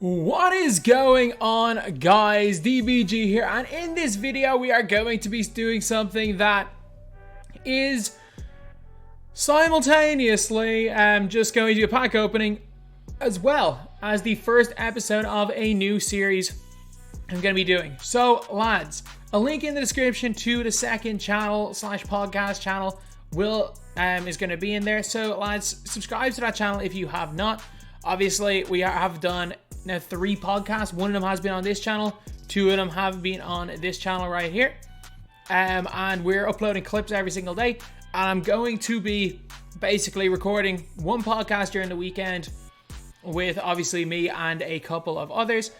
What is going on, guys? DBG here, and in this video we are going to be doing something that is simultaneously just going to do a pack opening as well as the first episode of a new series I'm going to be doing. So lads, a link in the description to the second channel / podcast channel is going to be in there. So lads, subscribe to that channel if you have not. Obviously we have done now 3 podcasts. One of them has been on this channel, 2 of them have been on this channel right here, and we're uploading clips every single day. And I'm going to be basically recording one podcast during the weekend with obviously me and a couple of others,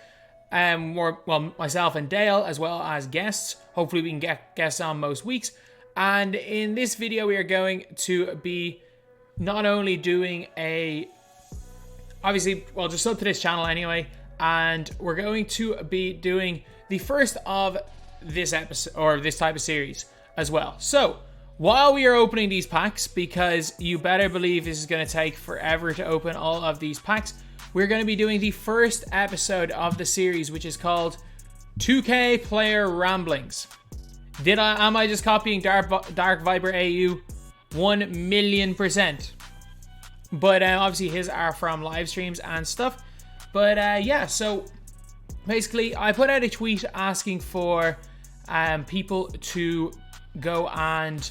myself and Dale, as well as guests. Hopefully we can get guests on most weeks. And in this video we are going to be not only doing just sub to this channel anyway, and we're going to be doing the first of this episode or this type of series as well. So while we are opening these packs, because you better believe this is going to take forever to open all of these packs, we're going to be doing the first episode of the series, which is called 2K Player Ramblings. Am I just copying Dark Viper AU? 1,000,000%. But obviously his are from live streams and stuff. But yeah, so basically I put out a tweet asking for people to go and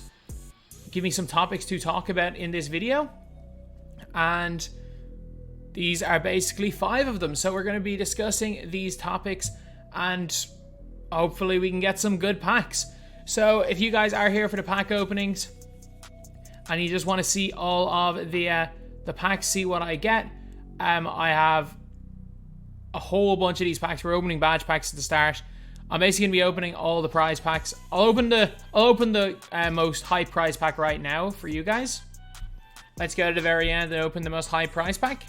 give me some topics to talk about in this video. And these are basically 5 of them. So we're going to be discussing these topics and hopefully we can get some good packs. So if you guys are here for the pack openings and you just want to see all of the packs, see what I get, I have a whole bunch of these packs. We're opening badge packs at the start. I'm basically gonna be opening all the prize packs. I'll open the most high prize pack right now for you guys. Let's go to the very end and open the most high prize pack.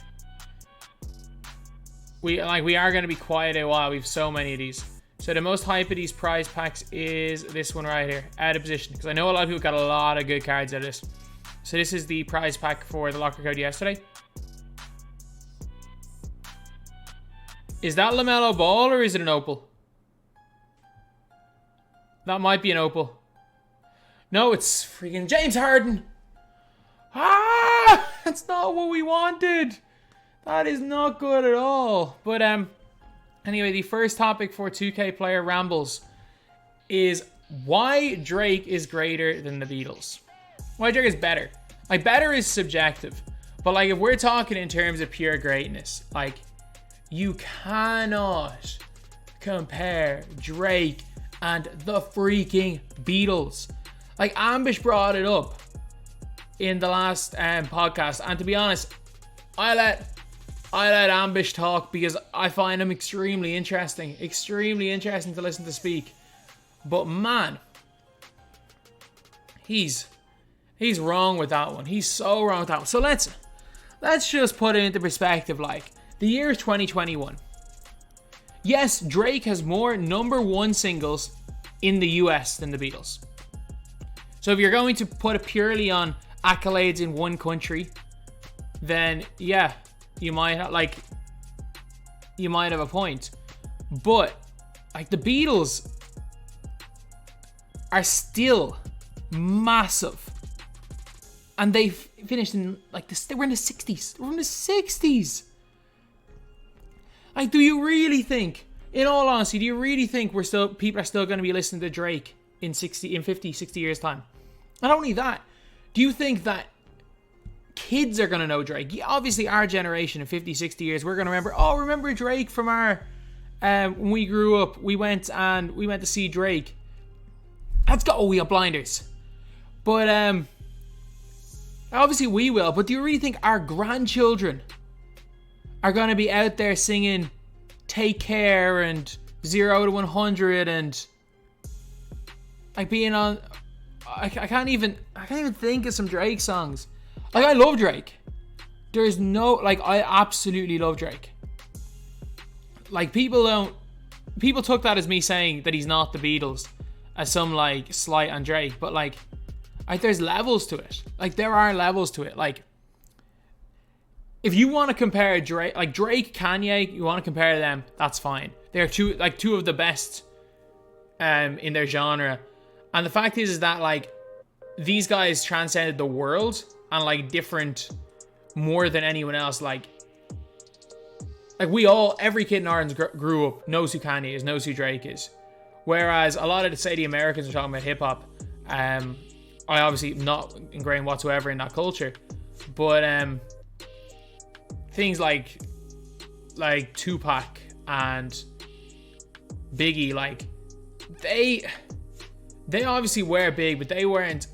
We are gonna be quiet a while. We have so many of these. So the most hype of these prize packs is this one right here, out of position, because I know a lot of people got a lot of good cards out of this. So this is the prize pack for the locker code yesterday. Is that LaMelo Ball or is it an opal? That might be an opal. No, it's freaking James Harden. Ah, that's not what we wanted. That is not good at all. But anyway, the first topic for 2K Player Rambles is why Drake is greater than the Beatles. Why Drake is better. Like, better is subjective. But, like, if we're talking in terms of pure greatness, like, you cannot compare Drake and the freaking Beatles. Like, Ambish brought it up in the last podcast. And to be honest, I let Ambish talk because I find him extremely interesting. Extremely interesting to listen to speak. But, man, he's wrong with that one. He's so wrong with that one. So let's just put it into perspective. Like, the year is 2021. Yes, Drake has more #1 singles in the US than the Beatles. So if you're going to put it purely on accolades in one country, then yeah, you might have a point. But like, the Beatles are still massive. And they finished in they were in the 60s. They were in the 60s. Like, do you really think, in all honesty, do you really think people are still going to be listening to Drake in 50, 60 years time? Not only that, do you think that kids are going to know Drake? Yeah, obviously our generation in 50, 60 years, we're going to remember Drake from our when we grew up. We went to see Drake. We got blinders. But obviously we will, but do you really think our grandchildren are going to be out there singing Take Care and 0 to 100 and like being on... I can't even think of some Drake songs. Like, I love Drake. There's no... Like, I absolutely love Drake. Like, people took that as me saying that he's not the Beatles as some, like, slight on Drake, but like there's levels to it. Like, there are levels to it. Like, if you want to compare Drake, like Drake, Kanye, you want to compare them, that's fine. They're two of the best in their genre. And the fact is that like these guys transcended the world and like different more than anyone else. Like every kid in Ireland grew up, knows who Kanye is, knows who Drake is. Whereas a lot of the Americans are talking about hip hop. I obviously not ingrained whatsoever in that culture, but things like Tupac and Biggie, like they obviously were big, but they weren't.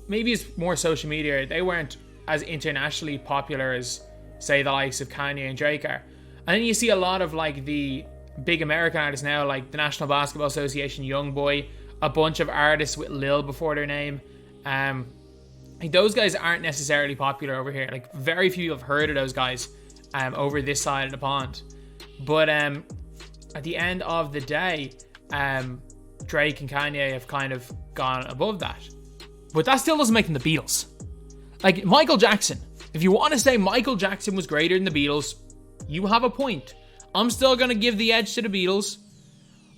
Maybe it's more social media. They weren't as internationally popular as say the likes of Kanye and Drake are. And then you see a lot of like the big American artists now, like the National Basketball Association, YoungBoy, a bunch of artists with Lil before their name. Like those guys aren't necessarily popular over here. Like very few have heard of those guys over this side of the pond. But at the end of the day, Drake and Kanye have kind of gone above that. But that still doesn't make them the Beatles. Like Michael Jackson, if you want to say Michael Jackson was greater than the Beatles, you have a point. I'm still going to give the edge to the Beatles,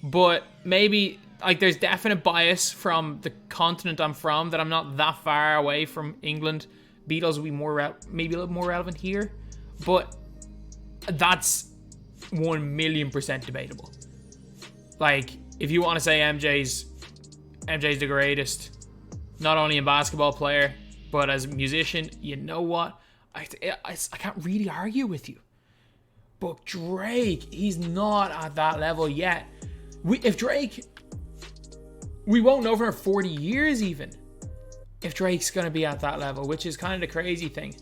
but maybe like there's definite bias from the continent I'm from, that I'm not that far away from England. Beatles will be maybe a little more relevant here, but that's 1,000,000% debatable. Like if you want to say MJ's the greatest, not only a basketball player, but as a musician, you know what? I can't really argue with you. But Drake, he's not at that level yet. If Drake, we won't know for 40 years even if Drake's going to be at that level, which is kind of the crazy thing,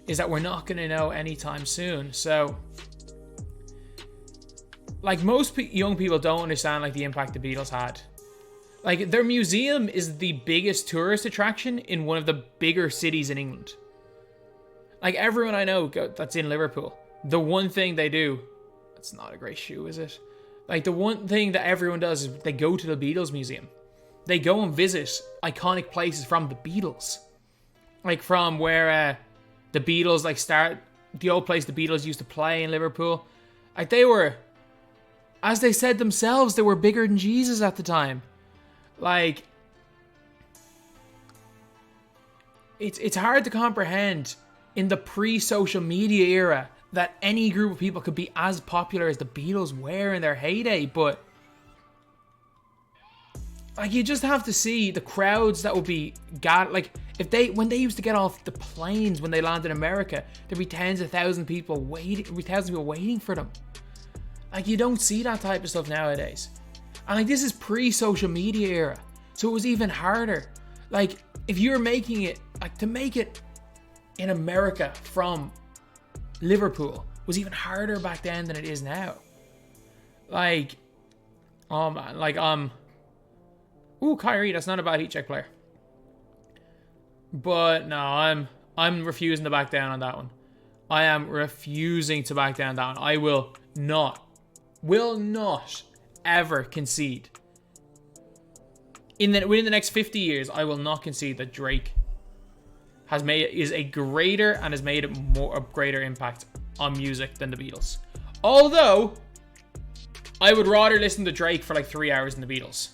is that we're not going to know anytime soon. So, like most young people don't understand like the impact the Beatles had. Like their museum is the biggest tourist attraction in one of the bigger cities in England. Like everyone I know that's in Liverpool, the one thing they do, it's not a great shoe, is it? Like the one thing that everyone does is they go to the Beatles museum. They go and visit iconic places from the Beatles. Like from where the Beatles like start, the old place the Beatles used to play in Liverpool. Like they were, as they said themselves, they were bigger than Jesus at the time. Like, it's hard to comprehend in the pre-social media era that any group of people could be as popular as the Beatles were in their heyday, but like you just have to see the crowds that would be like when they used to get off the planes when they landed in America, there'd be tens of thousands of people waiting for them. Like you don't see that type of stuff nowadays. And like this is pre-social media era, so it was even harder. Like if you're making it, like to make it in America from Liverpool was even harder back then than it is now. Like, oh man, like Kyrie, that's not a bad heat check player. But no, I'm refusing to back down on that one. I am refusing to back down on that one. I will not ever concede. Within the next 50 years, I will not concede that Drake is a greater and has made a greater impact on music than the Beatles. Although, I would rather listen to Drake for like 3 hours than the Beatles.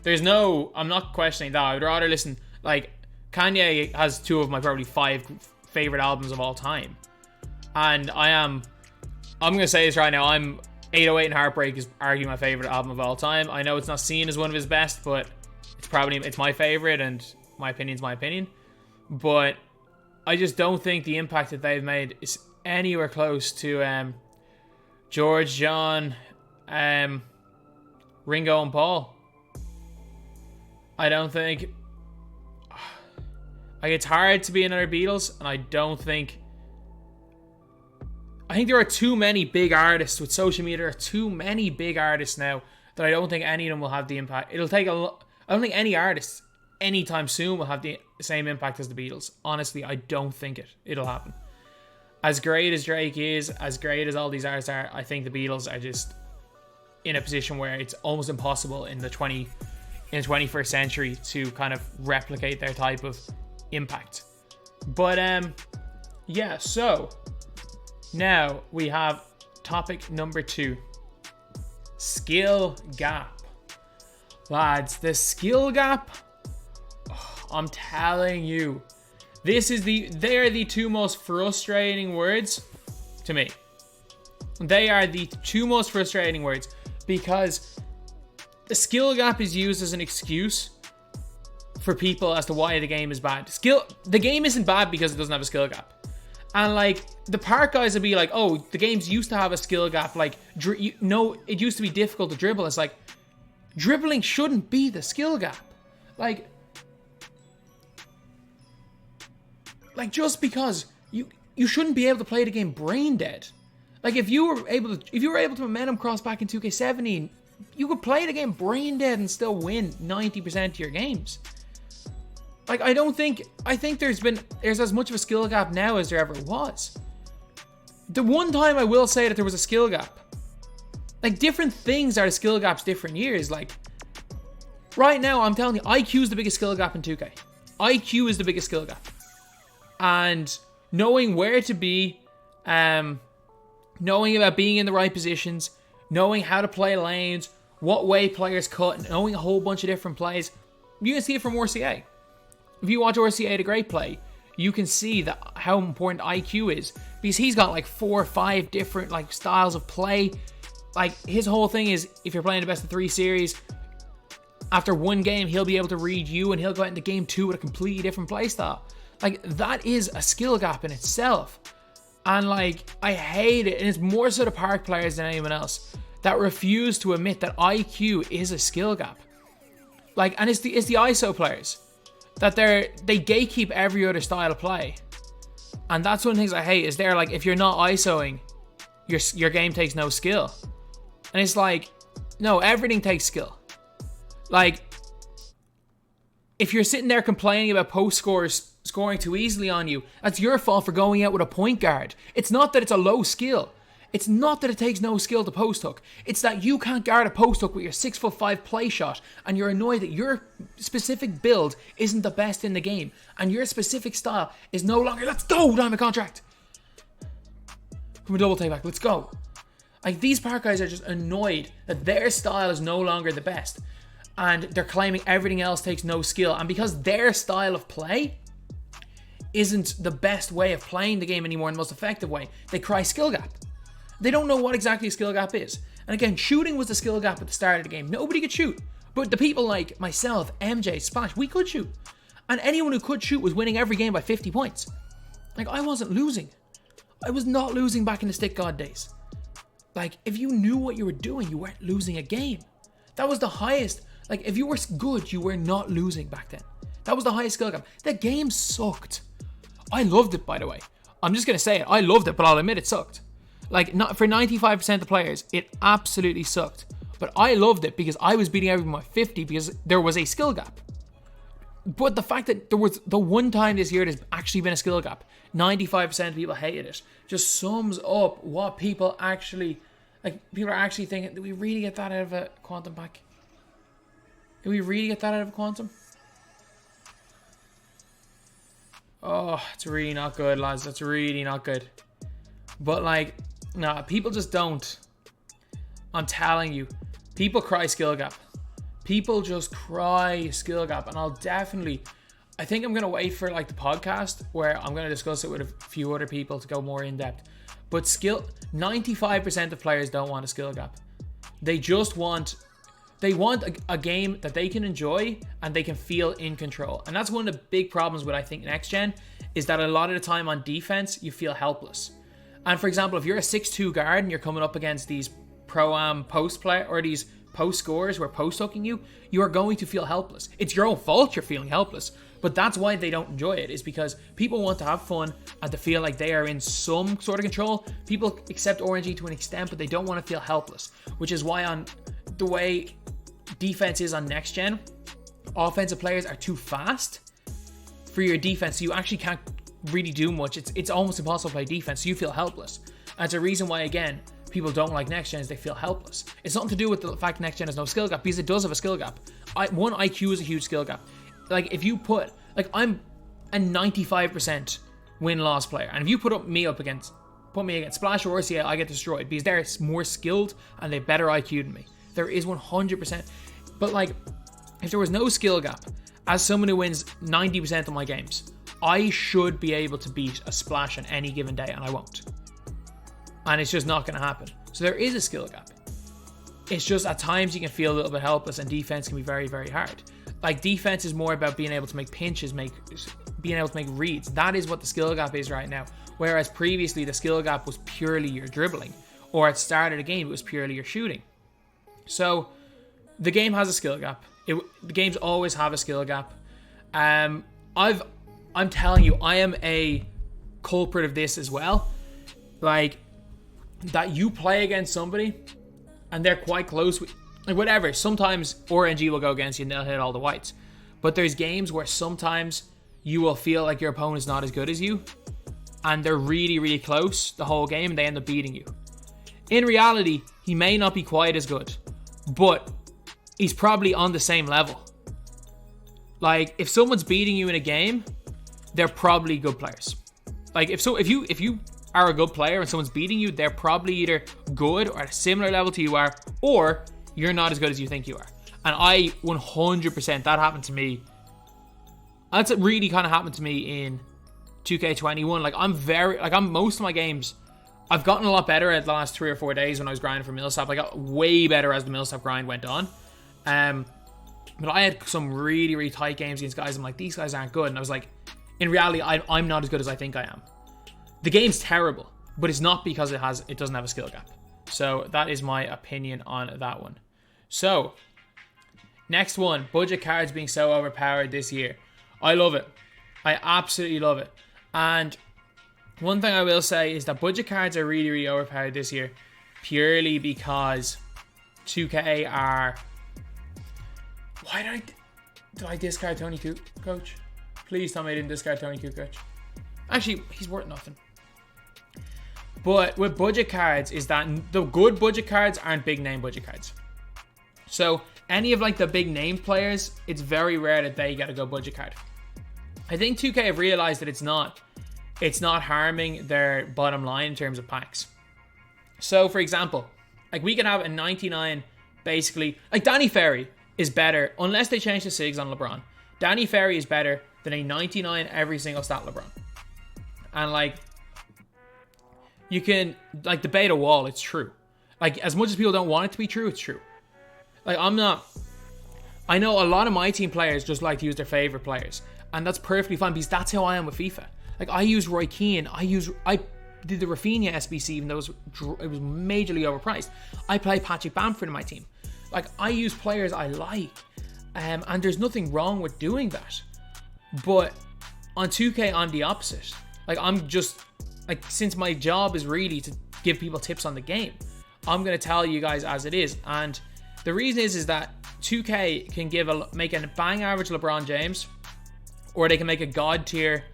I'm not questioning that. I would rather listen, like, Kanye has 2 of my probably 5 favorite albums of all time. And I'm going to say this right now, 808 and Heartbreak is arguably my favorite album of all time. I know it's not seen as one of his best, but it's my favorite, and my opinion's my opinion. But I just don't think the impact that they've made is anywhere close to George, John, Ringo and Paul. I don't think, like, it's hard to be another Beatles, and I think there are too many big artists with social media. There are too many big artists now that I don't think any of them will have the impact. I don't think any artist anytime soon will have the same impact as the Beatles. Honestly, I don't think it'll happen. As great as Drake is, as great as all these artists are, I think the Beatles are just in a position where it's almost impossible in the 21st century to kind of replicate their type of impact. But yeah, so Now we have topic number 2. Skill gap. Lads, the skill gap, I'm telling you, they're the two most frustrating words to me. They are the two most frustrating words because the skill gap is used as an excuse for people as to why the game is bad. The game isn't bad because it doesn't have a skill gap. And like the park guys will be like, oh, the games used to have a skill gap. Like, it used to be difficult to dribble. It's like, dribbling shouldn't be the skill gap. Like just because you shouldn't be able to play the game brain dead. Like if you were able to momentum cross back in 2K17, you could play the game brain dead and still win 90% of your games. Like I think there's as much of a skill gap now as there ever was. The one time I will say that there was a skill gap, like different things are the skill gaps different years. Like right now I'm telling you, IQ is the biggest skill gap in 2K. IQ is the biggest skill gap. And knowing where to be, knowing about being in the right positions, knowing how to play lanes, what way players cut, knowing a whole bunch of different plays. You can see it from RCA. If you watch RCA the Great play, you can see how important IQ is because he's got like 4 or 5 different like styles of play. Like his whole thing is if you're playing the best of 3 series, after one game he'll be able to read you and he'll go out into game 2 with a completely different play style. Like that is a skill gap in itself. And like I hate it, and it's more so the park players than anyone else that refuse to admit that IQ is a skill gap. Like, and it's the ISO players that they gatekeep every other style of play. And that's one of the things I hate is they're like, if you're not ISOing, your game takes no skill. And it's like, no, everything takes skill. Like, if you're sitting there complaining about post scores scoring too easily on you, that's your fault for going out with a point guard. It's not that it's a low skill. It's not that it takes no skill to post hook. It's that you can't guard a post hook with your 6'5" play shot, and you're annoyed that your specific build isn't the best in the game, and your specific style is no longer, let's go, diamond contract. From a double take back, let's go. Like, these park guys are just annoyed that their style is no longer the best, and they're claiming everything else takes no skill, and because their style of play isn't the best way of playing the game anymore in the most effective way, they cry skill gap. They don't know what exactly a skill gap is. And again, shooting was the skill gap at the start of the game. Nobody could shoot. But the people like myself, MJ, Splash, we could shoot. And anyone who could shoot was winning every game by 50 points. Like, I wasn't losing. I was not losing back in the Stick God days. Like, if you knew what you were doing, you weren't losing a game. That was the highest. Like, if you were good, you were not losing back then. That was the highest skill gap. The game sucked. I loved it, by the way. I'm just going to say it. I loved it, but I'll admit it sucked. Like, not for 95% of players, it absolutely sucked. But I loved it because I was beating everyone by 50 because there was a skill gap. But the fact that there was the one time this year there's actually been a skill gap, 95% of people hated it, just sums up what people actually, like, people are actually thinking, did we really get that out of a quantum pack? Did we really get that out of a quantum? Oh, it's really not good, lads. That's really not good. But, like, nah, people just don't. I'm telling you. People cry skill gap. People just cry skill gap. And I think I'm going to wait for, like, the podcast where I'm going to discuss it with a few other people to go more in depth. But 95% of players don't want a skill gap. They just want... They want a game that they can enjoy and they can feel in control. And that's one of the big problems with, I think, next gen, is that a lot of the time on defense, you feel helpless. And for example, if you're a 6'2 guard and you're coming up against these pro-am post play or these post scorers who are post hooking you, you are going to feel helpless. It's your own fault you're feeling helpless. But that's why they don't enjoy it, is because people want to have fun and to feel like they are in some sort of control. People accept RNG to an extent, but they don't want to feel helpless, which is why on the way defense is on next gen, offensive players are too fast for your defense, so you actually can't really do much. It's almost impossible to play defense, so you feel helpless. And it's a reason why, again, people don't like next gen, is they feel helpless. It's nothing to do with the fact next gen has no skill gap, because it does have a skill gap. One, IQ is a huge skill gap. Like, if you put, like, I'm a 95% win-loss player, and if you put me up against put me against Splash or RCA, I get destroyed because they're more skilled and they have better IQ than me. There is 100%. But like, if there was no skill gap, as someone who wins 90% of my games, I should be able to beat a Splash on any given day, and I won't. And it's just not going to happen. So there is a skill gap. It's just at times you can feel a little bit helpless, and defense can be very, very hard. Like, defense is more about being able to make pinches, being able to make reads. That is what the skill gap is right now. Whereas previously, the skill gap was purely your dribbling. Or at the start of the game, it was purely your shooting. So, the game has a skill gap. The games always have a skill gap. I'm telling you, I am a culprit of this as well. Like, that you play against somebody, and they're quite close with... Like, whatever. Sometimes RNG will go against you and they'll hit all the whites. But there's games where sometimes you will feel like your opponent's not as good as you, and they're really, really close the whole game, and they end up beating you. In reality, he may not be quite as good, but he's probably on the same level. Like, if someone's beating you in a game, they're probably good players. Like, if you are a good player and someone's beating you, they're probably either good or at a similar level to you are, or you're not as good as you think you are. And I 100%, that happened to me. That's really kind of happened to me in 2K21. Like, I'm most of my games, I've gotten a lot better at the last 3 or 4 days when I was grinding for Millsap. I got way better as the Millsap grind went on. But I had some really, really tight games against guys. I'm like, these guys aren't good. And I was like, in reality, I'm not as good as I think I am. The game's terrible, but it's not because it doesn't have a skill gap. So that is my opinion on that one. So, next one, budget cards being so overpowered this year. I love it. I absolutely love it. And one thing I will say is that budget cards are really, really overpowered this year, purely because 2K are... Why did I discard Tony Kukoc? Please tell me I didn't discard Tony Kukoc. Actually, he's worth nothing. But with budget cards is that the good budget cards aren't big name budget cards. So any of like the big name players, it's very rare that they get a good budget card. I think 2K have realized that it's not harming their bottom line in terms of packs. So for example, like we can have a 99 basically, like Danny Ferry is better, unless they change the SIGs on LeBron. Danny Ferry is better than a 99 every single stat LeBron. And like, you can like debate a wall, it's true. Like, as much as people don't want it to be true, it's true. Like, I know a lot of my team players just like to use their favorite players. And that's perfectly fine because that's how I am with FIFA. Like, I use Roy Keane. I did the Rafinha SBC even though it was majorly overpriced. I play Patrick Bamford in my team. Like, I use players I like. And there's nothing wrong with doing that. But on 2K, I'm the opposite. Like, I'm just... Like, since my job is really to give people tips on the game, I'm going to tell you guys as it is. And the reason is that 2K can make a bang average LeBron James, or they can make a god tier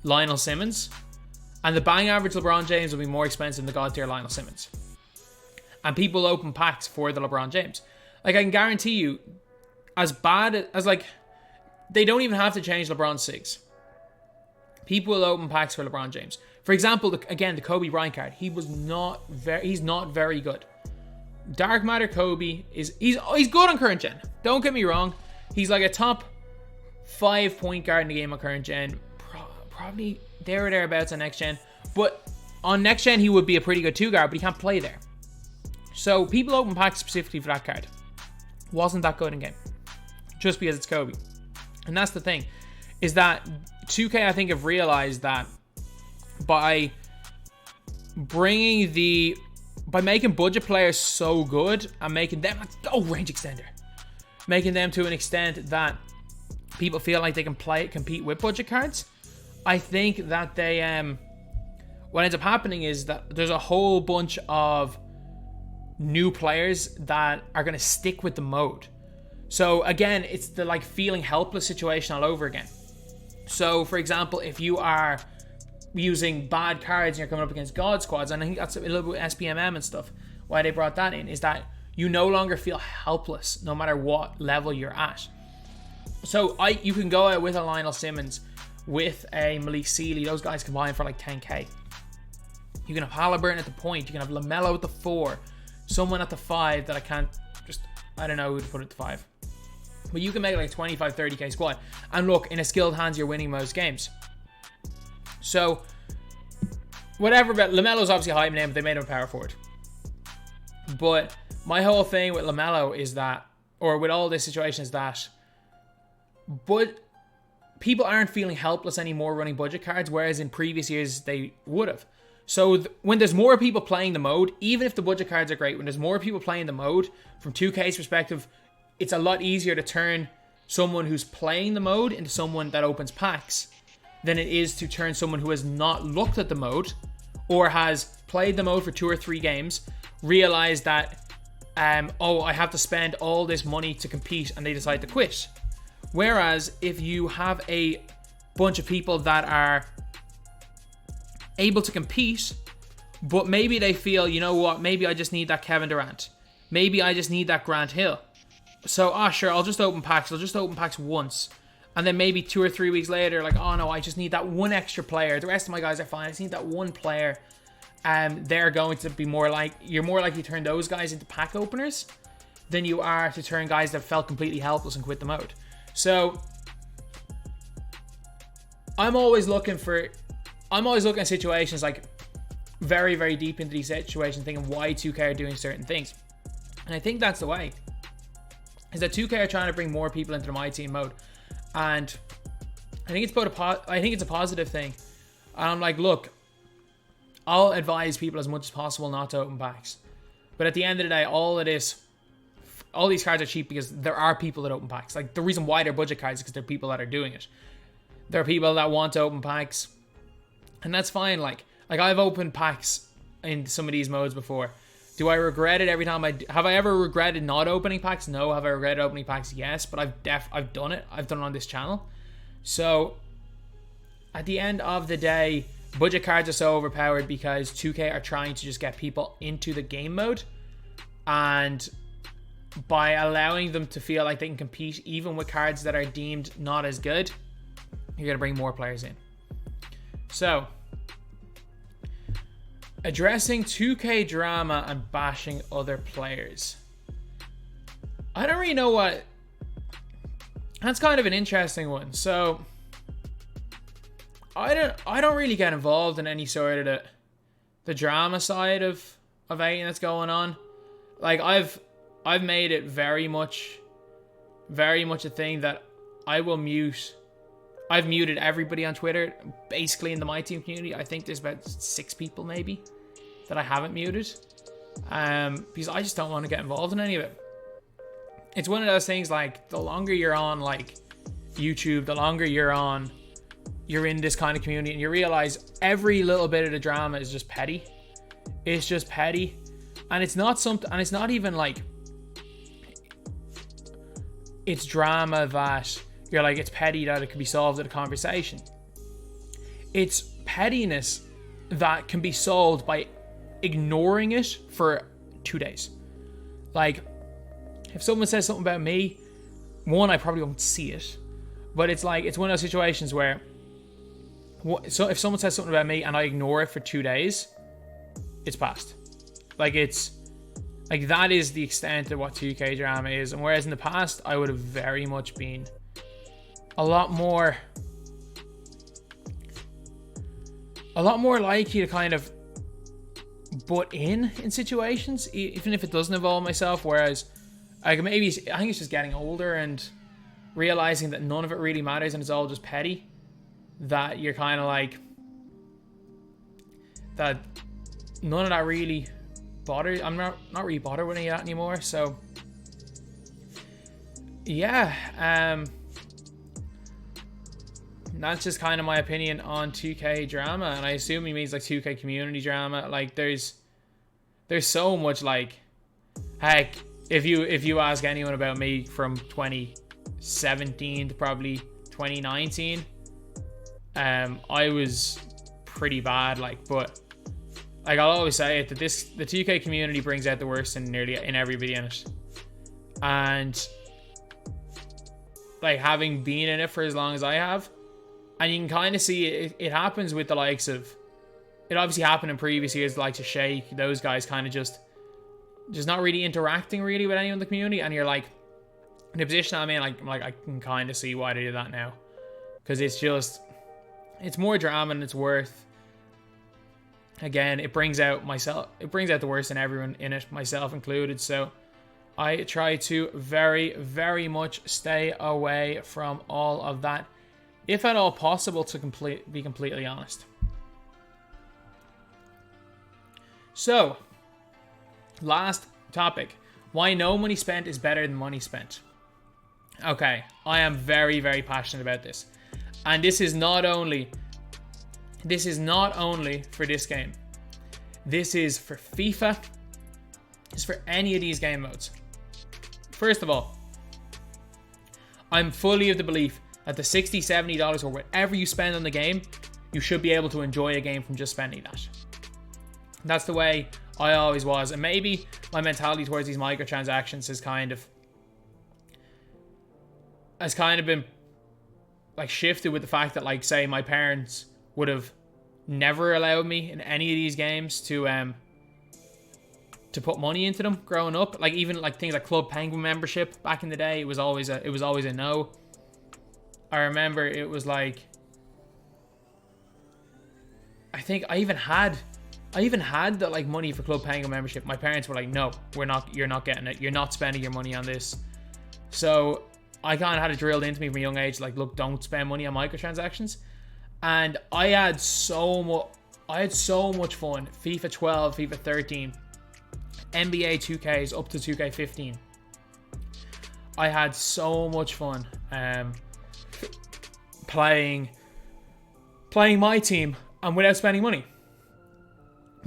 Lionel Simmons, and the bang average LeBron James will be more expensive than the god tier Lionel Simmons. And people open packs for the LeBron James. Like, I can guarantee you, as bad as like, they don't even have to change LeBron's SIGs. People will open packs for LeBron James. For example, again, the Kobe Bryant card. He's not very good. Dark Matter Kobe he's good on current gen. Don't get me wrong. He's like a top 5 point guard in the game on current gen. Probably there or thereabouts on next gen. But on next gen, he would be a pretty good 2 guard, but he can't play there. So people open packs specifically for that card. Wasn't that good in game. Just because it's Kobe. And that's the thing. Is that 2K, I think, have realized that by making budget players so good and making them range extender, making them to an extent that people feel like they can compete with budget cards. I think that they what ends up happening is that there's a whole bunch of new players that are going to stick with the mode. So again, it's the like feeling helpless situation all over again. So for example, if you are using bad cards and you're coming up against God squads, and I think that's a little bit SPMM and stuff, why they brought that in, is that you no longer feel helpless no matter what level you're at. So you can go out with a Lionel Simmons, with a Malik Sealy, those guys combined for like 10k. You can have Halliburton at the point. You can have LaMelo at the 4. Someone at the 5 that I don't know who to put at the 5. But you can make like a 25, 30k squad. And look, in a skilled hands, you're winning most games. So, whatever, but LaMelo's obviously a hype name, but they made him a power forward. But my whole thing with LaMelo is that, or with all this situation is that, but people aren't feeling helpless anymore running budget cards, whereas in previous years they would have. So when there's more people playing the mode, even if the budget cards are great, when there's more people playing the mode, from 2K's perspective, it's a lot easier to turn someone who's playing the mode into someone that opens packs than it is to turn someone who has not looked at the mode or has played the mode for 2 or 3 games, realize that, I have to spend all this money to compete, and they decide to quit. Whereas if you have a bunch of people that are able to compete, but maybe they feel, you know what, maybe I just need that Kevin Durant. Maybe I just need that Grant Hill. So, sure, I'll just open packs. I'll just open packs once. And then maybe 2 or 3 weeks later, like, oh no, I just need that one extra player. The rest of my guys are fine. I just need that one player. They're going to be you're more likely to turn those guys into pack openers than you are to turn guys that felt completely helpless and quit the mode. So, I'm always looking at situations like very, very deep into these situations, thinking why 2K are doing certain things. And I think that's the way. Is that 2K are trying to bring more people into the My Team mode. And I think it's a positive thing. And I'm like, look, I'll advise people as much as possible not to open packs. But at the end of the day, all these cards are cheap because there are people that open packs. Like, the reason why they're budget cards is because there are people that are doing it. There are people that want to open packs. And that's fine. Like I've opened packs in some of these modes before. Do I regret it every time have I ever regretted not opening packs? No. Have I regretted opening packs? Yes. But I've done it. I've done it on this channel. So at the end of the day, budget cards are so overpowered because 2K are trying to just get people into the game mode, and by allowing them to feel like they can compete even with cards that are deemed not as good, you're going to bring more players in. So, addressing 2K drama and bashing other players. I don't really know what... That's kind of an interesting one. So, I don't really get involved in any sort of the drama side of anything that's going on. Like, I've made it very much a thing that I will mute. I've muted everybody on Twitter, basically in the My Team community. I think there's about 6 people maybe that I haven't muted, because I just don't want to get involved in any of it. It's one of those things, like, the longer you're on like YouTube, the longer you're in this kind of community, and you realize every little bit of the drama is just petty. It's just petty, and it's not something, and it's not even like it's drama that you're like, it's petty that it can be solved in a conversation. It's pettiness that can be solved by ignoring it for 2 days. Like, if someone says something about me, one, I probably won't see it. But it's like, it's one of those situations where, so if someone says something about me and I ignore it for 2 days, it's past. Like, it's like, that is the extent of what 2K drama is. And whereas in the past, I would have very much been a lot more likely to kind of butt in situations, even if it doesn't involve myself. Whereas I think it's just getting older and realizing that none of it really matters and it's all just petty. That you're kind of like, that none of that really bothers. I'm not really bothered with any of that anymore. So yeah, that's just kind of my opinion on 2K drama, and I assume he means like 2K community drama. Like, there's so much, like, heck, if you ask anyone about me from 2017 to probably 2019, I was pretty bad. Like, but like, I'll always say it, that the 2K community brings out the worst in everybody in it, and like, having been in it for as long as I have. And you can kind of see it happens with the likes of, it obviously happened in previous years, like to Shake, those guys kind of just not really interacting really with anyone in the community, and you're like, in the position I'm in, like I can kind of see why they do that now, because it's more drama than it's worth. Again, it brings out the worst in everyone in it, myself included. So I try to very, very much stay away from all of that, if at all possible, to be completely honest. So, last topic. Why no money spent is better than money spent. Okay, I am very, very passionate about this. And this is not only for this game. This is for FIFA. It's for any of these game modes. First of all, I'm fully of the belief that the $60, $70 or whatever you spend on the game, you should be able to enjoy a game from just spending that. That's the way I always was. And maybe my mentality towards these microtransactions has kind of been like shifted with the fact that, like, say my parents would have never allowed me in any of these games to put money into them growing up. Like, even like things like Club Penguin membership back in the day, it was always a no. I remember it was like, I think I even had the like money for Club Penguin membership. My parents were like, no, you're not getting it. You're not spending your money on this. So I kind of had it drilled into me from a young age, like, look, don't spend money on microtransactions. And I had so much fun. FIFA 12, FIFA 13, NBA 2Ks up to 2K15. I had so much fun playing my team and without spending money,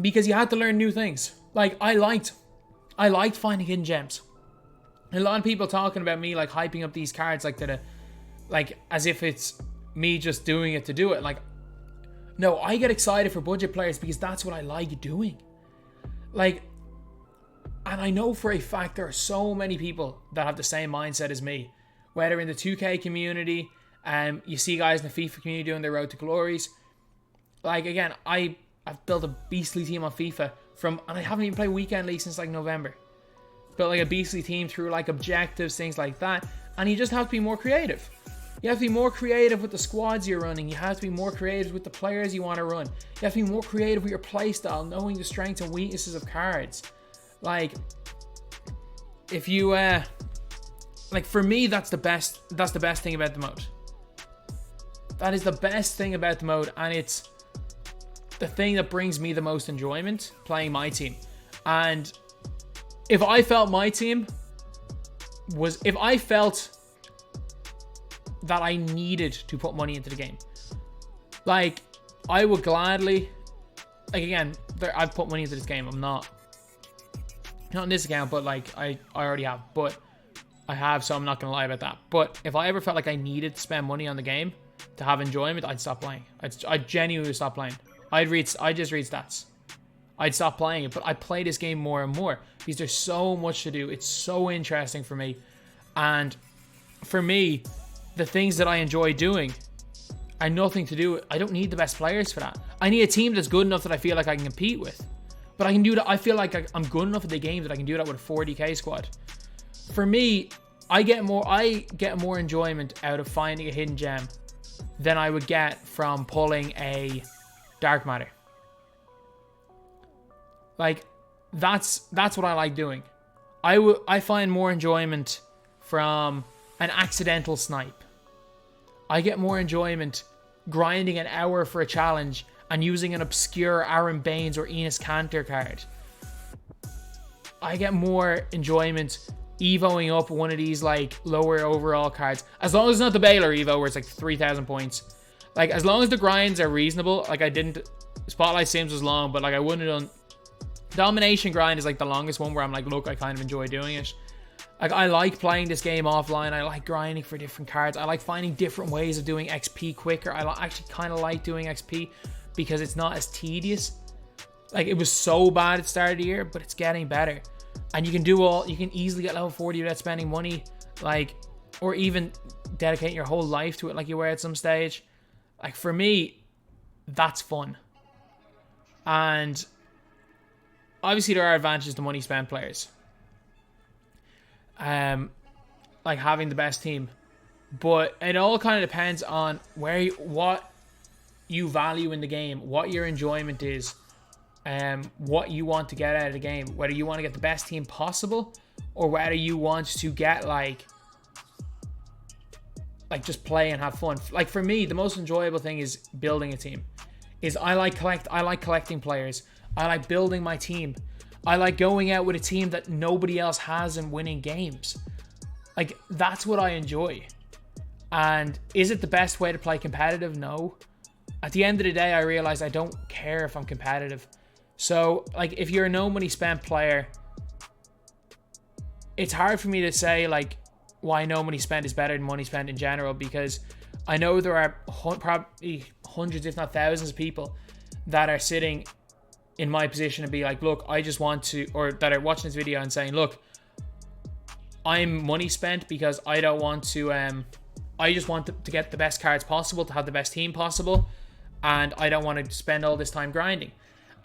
because you had to learn new things. Like, I liked finding hidden gems. A lot of people talking about me like hyping up these cards like as if it's me just doing it to do it. Like, no, I get excited for budget players because that's what I like doing. Like, and I know for a fact there are so many people that have the same mindset as me, whether in the 2K community, you see guys in the FIFA community doing their road to glories. Like, again, I've built a beastly team on FIFA and I haven't even played Weekend League since like November. Built like a beastly team through like objectives, things like that. And you just have to be more creative. You have to be more creative with the squads you're running. You have to be more creative with the players you want to run. You have to be more creative with your playstyle, knowing the strengths and weaknesses of cards. Like, if you like, for me, that's the best thing about the mode. That is the best thing about the mode, and it's the thing that brings me the most enjoyment playing my team. And if I felt that I needed to put money into the game, like, I would gladly, like, again, I've put money into this game. I'm not in this account, but like, I already have, but I have, so I'm not gonna lie about that. But if I ever felt like I needed to spend money on the game to have enjoyment, I'd stop playing. I'd genuinely stop playing. I'd just read stats. I'd stop playing it, but I play this game more and more because there's so much to do. It's so interesting for me. And for me, the things that I enjoy doing are nothing to do. I don't need the best players for that. I need a team that's good enough that I feel like I can compete with. But I can do that. I feel like I'm good enough at the game that I can do that with a 40k squad. For me, I get more enjoyment out of finding a hidden gem than I would get from pulling a dark matter. Like, that's what I like doing. I find more enjoyment from an accidental snipe. I get more enjoyment grinding an hour for a challenge and using an obscure Aaron Baines or Enes Kanter card. I get more enjoyment evoing up one of these like lower overall cards, as long as it's not the Baylor evo where it's like 3,000 points. Like, as long as the grinds are reasonable. Like, Spotlight Sims was long, but like, I wouldn't have done Domination grind is like the longest one where I'm like, look, I kind of enjoy doing it. Like, I like playing this game offline. I like grinding for different cards. I like finding different ways of doing XP quicker. I actually kind of like doing XP because it's not as tedious. Like, it was so bad at the start of the year, but it's getting better. And you can easily get level 40 without spending money, like, or even dedicating your whole life to it like you were at some stage. Like, for me, that's fun. And obviously there are advantages to money spent players. Like having the best team. But it all kind of depends on what you value in the game, what your enjoyment is, what you want to get out of the game. Whether you want to get the best team possible, or whether you want to get like just play and have fun. Like for me, the most enjoyable thing is building a team. I like collecting players. I like building my team. I like going out with a team that nobody else has and winning games. Like, that's what I enjoy. And is it the best way to play competitive? No. At the end of the day, I realize I don't care if I'm competitive. So, like, if you're a no money spent player, it's hard for me to say, like, why no money spent is better than money spent in general, because I know there are probably hundreds, if not thousands of people that are sitting in my position and be like, look, I just want to, or that are watching this video and saying, look, I'm money spent because I don't want to, I just want to get the best cards possible, to have the best team possible, and I don't want to spend all this time grinding.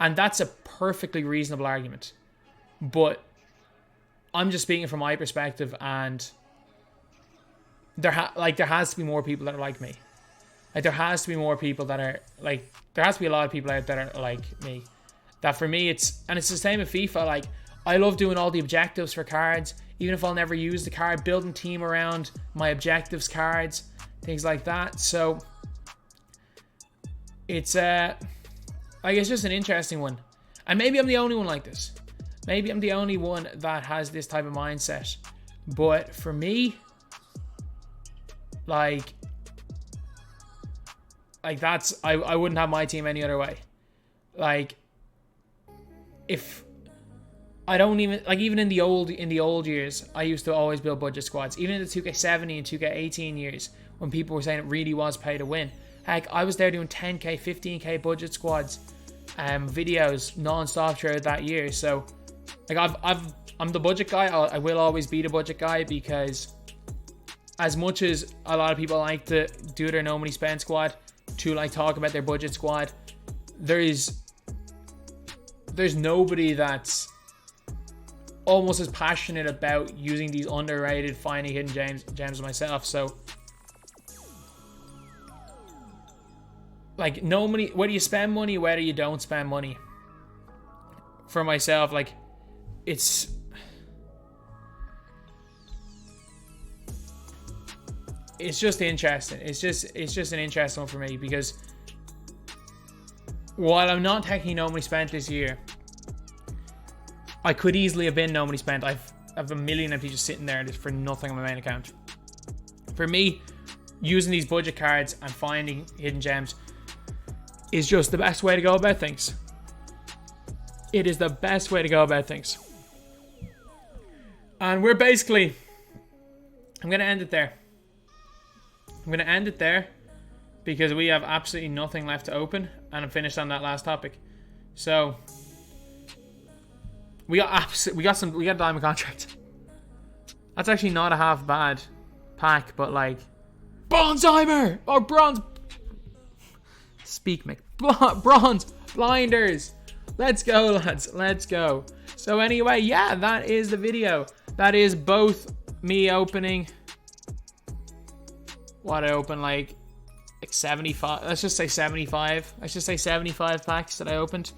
And that's a perfectly reasonable argument. But I'm just speaking from my perspective, and there has to be more people that are like me. Like, there has to be more people that are like, there has to be a lot of people out there that are like me. That for me, it's the same with FIFA. Like, I love doing all the objectives for cards, even if I'll never use the card, building team around my objectives cards, things like that. So it's it's just an interesting one. And maybe I'm the only one like this. Maybe I'm the only one that has this type of mindset. But for me, like that's, I wouldn't have my team any other way. Like, if I don't even, like, even in the old years, I used to always build budget squads. Even in the 2K70 and 2K18 years, when people were saying it really was pay to win. Heck, I was there doing 10K, 15K budget squads, videos non-stop throughout that year. So, like, I'm the budget guy. I will always be the budget guy, because as much as a lot of people like to do their no money spend squad, to like talk about their budget squad, there's nobody that's almost as passionate about using these underrated, finding hidden gems as myself. So, like, no money, whether you spend money, whether you don't spend money, for myself, like, it's just interesting. It's just an interesting one for me, because while I'm not technically no money spent this year, I could easily have been no money spent. I have a million empty just sitting there just for nothing on my main account. For me, using these budget cards and finding hidden gems is just the best way to go about things. It is the best way to go about things. And we're basically, I'm going to end it there. I'm going to end it there because we have absolutely nothing left to open, and I'm finished on that last topic. So we got a diamond contract. That's actually not a half bad pack, but like bronze dimer or bronze. Speak, Mick. Bronze blinders. Let's go, lads. Let's go. So anyway, yeah, that is the video. That is both me opening. What I opened, like 75. Let's just say 75. Let's just say 75 packs that I opened.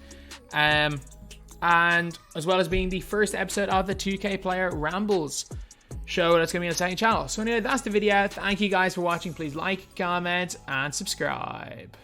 And as well as being the first episode of the 2K Player Rambles show that's going to be on the second channel. So anyway, that's the video. Thank you guys for watching. Please like, comment, and subscribe.